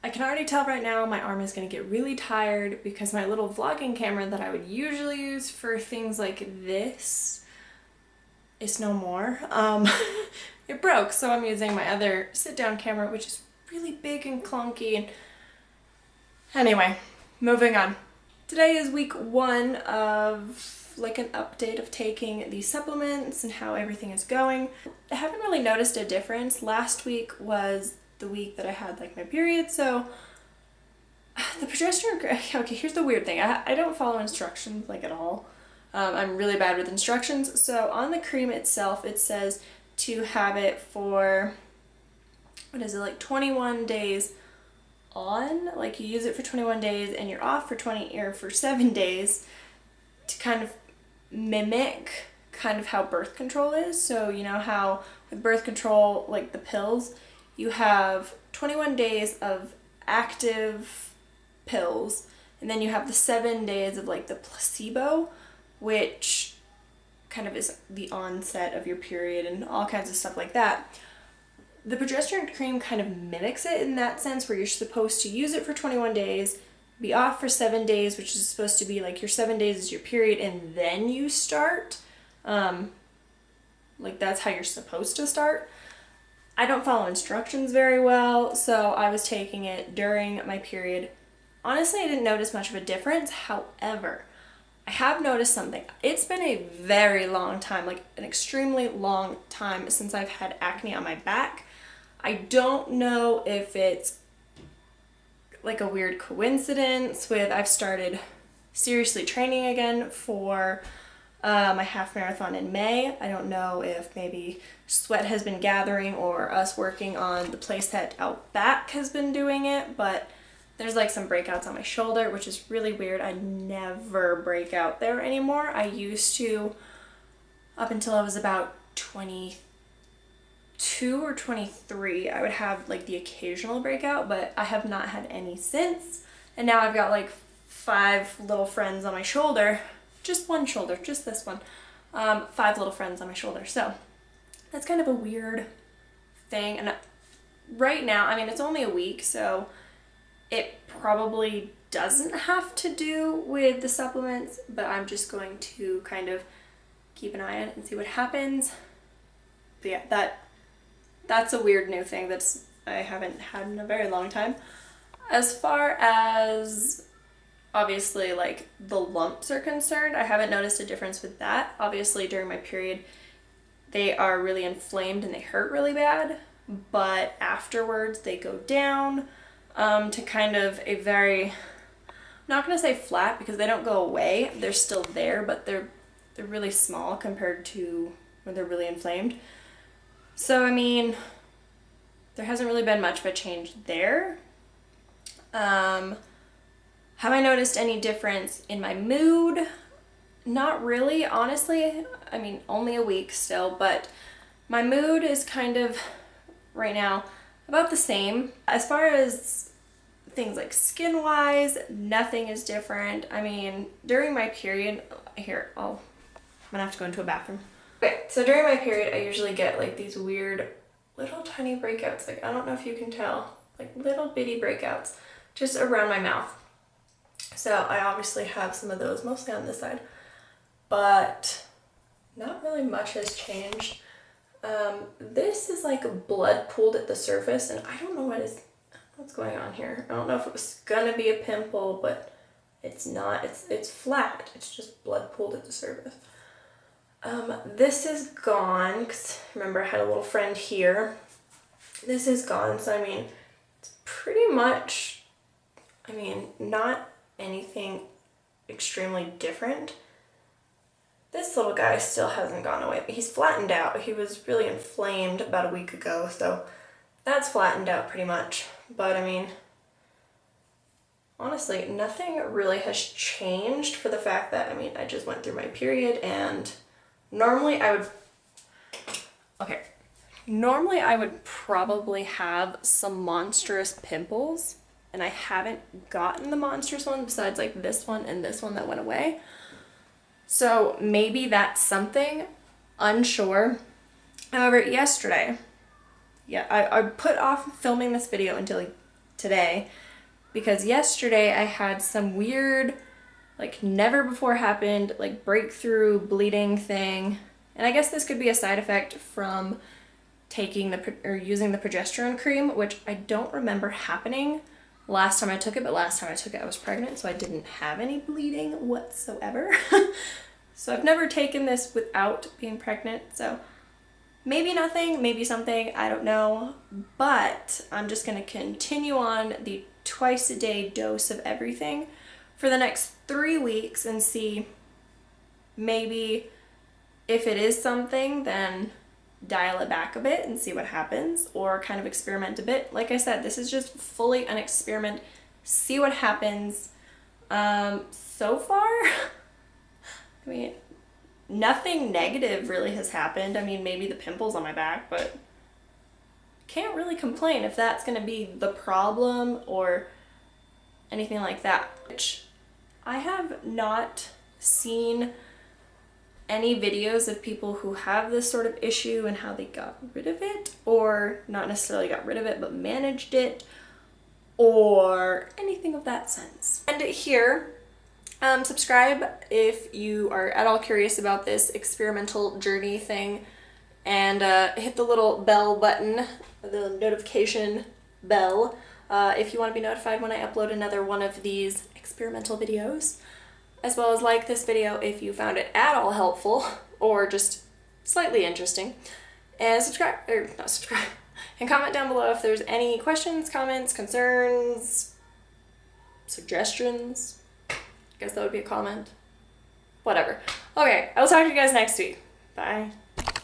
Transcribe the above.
I can already tell right now my arm is going to get really tired because my little vlogging camera that I would usually use for things like this is no more. It broke, so I'm using my other sit-down camera, which is really big and clunky. And anyway, moving on. Today is week 1 of like an update of taking these supplements and how everything is going. I haven't really noticed a difference. Last week was the week that I had like my period, so the progesterone, okay, here's the weird thing. I don't follow instructions like at all. I'm really bad with instructions. So on the cream itself, it says to have it for, what is it, like 21 days on, like you use it for 21 days and you're off for 7 days to kind of mimic kind of how birth control is. So you know how with birth control, like the pills, you have 21 days of active pills, and then you have the 7 days of like the placebo, which kind of is the onset of your period and all kinds of stuff like that. The progesterone cream kind of mimics it in that sense, where you're supposed to use it for 21 days, be off for 7 days, which is supposed to be like your 7 days is your period, and then you start. Like that's how you're supposed to start. I don't follow instructions very well, so I was taking it during my period. Honestly, I didn't notice much of a difference. However, I have noticed something. It's been a very long time, like an extremely long time since I've had acne on my back. I don't know if it's like a weird coincidence with I've started seriously training again for my half marathon in May. I don't know if maybe sweat has been gathering or us working on the place that out back has been doing it, but there's like some breakouts on my shoulder, which is really weird. I never break out there anymore. I used to, up until I was about 22 or 23, I would have like the occasional breakout, but I have not had any since. And now I've got like 5 little friends on my shoulder, just one shoulder, just this one, 5 little friends on my shoulder. So that's kind of a weird thing. And right now, I mean, it's only a week, so it probably doesn't have to do with the supplements, but I'm just going to kind of keep an eye on it and see what happens. But yeah, that's a weird new thing I haven't had in a very long time. As far as obviously like the lumps are concerned, I haven't noticed a difference with that. Obviously during my period, they are really inflamed and they hurt really bad, but afterwards they go down to kind of a very, I'm not going to say flat because they don't go away. They're still there, but they're really small compared to when they're really inflamed. So, I mean, there hasn't really been much of a change there. Have I noticed any difference in my mood? Not really, honestly. I mean, only a week still, but my mood is kind of, right now, about the same. As far as things like skin-wise, nothing is different. I mean, during my period, here, I'm gonna have to go into a bathroom. Okay, so during my period, I usually get like these weird little tiny breakouts. Like, I don't know if you can tell, like little bitty breakouts just around my mouth. So I obviously have some of those, mostly on this side, but not really much has changed. This is like blood pooled at the surface, and I don't know what's going on here. I don't know if it was gonna be a pimple, but it's not. It's flat. It's just blood pooled at the surface. This is gone, because remember I had a little friend here. This is gone, so I mean, it's pretty much, I mean, not anything extremely different. This little guy still hasn't gone away, but he's flattened out. He was really inflamed about a week ago, so that's flattened out pretty much. But I mean, honestly, nothing really has changed for the fact that, I mean, I just went through my period, and normally I would probably have some monstrous pimples, and I haven't gotten the monstrous one besides like this one and this one that went away. So maybe that's something, unsure. However, yesterday, I put off filming this video until today because yesterday I had some weird, like never before happened, like breakthrough bleeding thing. And I guess this could be a side effect from taking using the progesterone cream, which I don't remember happening last time I took it, but last time I took it I was pregnant, so I didn't have any bleeding whatsoever. So I've never taken this without being pregnant, so maybe nothing, maybe something, I don't know. But I'm just gonna continue on the twice a day dose of everything for the next 3 weeks and see maybe if it is something, then dial it back a bit and see what happens, or kind of experiment a bit. Like I said, this is just fully an experiment, see what happens. So far, I mean, nothing negative really has happened. I mean, maybe the pimples on my back, but can't really complain if that's gonna be the problem or anything like that. Which I have not seen any videos of people who have this sort of issue and how they got rid of it, or not necessarily got rid of it, but managed it, or anything of that sense. And here, subscribe if you are at all curious about this experimental journey thing, and hit the little bell button, the notification bell, if you want to be notified when I upload another one of these experimental videos, as well as like this video if you found it at all helpful or just slightly interesting, and subscribe, and comment down below if there's any questions, comments, concerns, suggestions. I guess that would be a comment. Whatever. Okay, I will talk to you guys next week. Bye.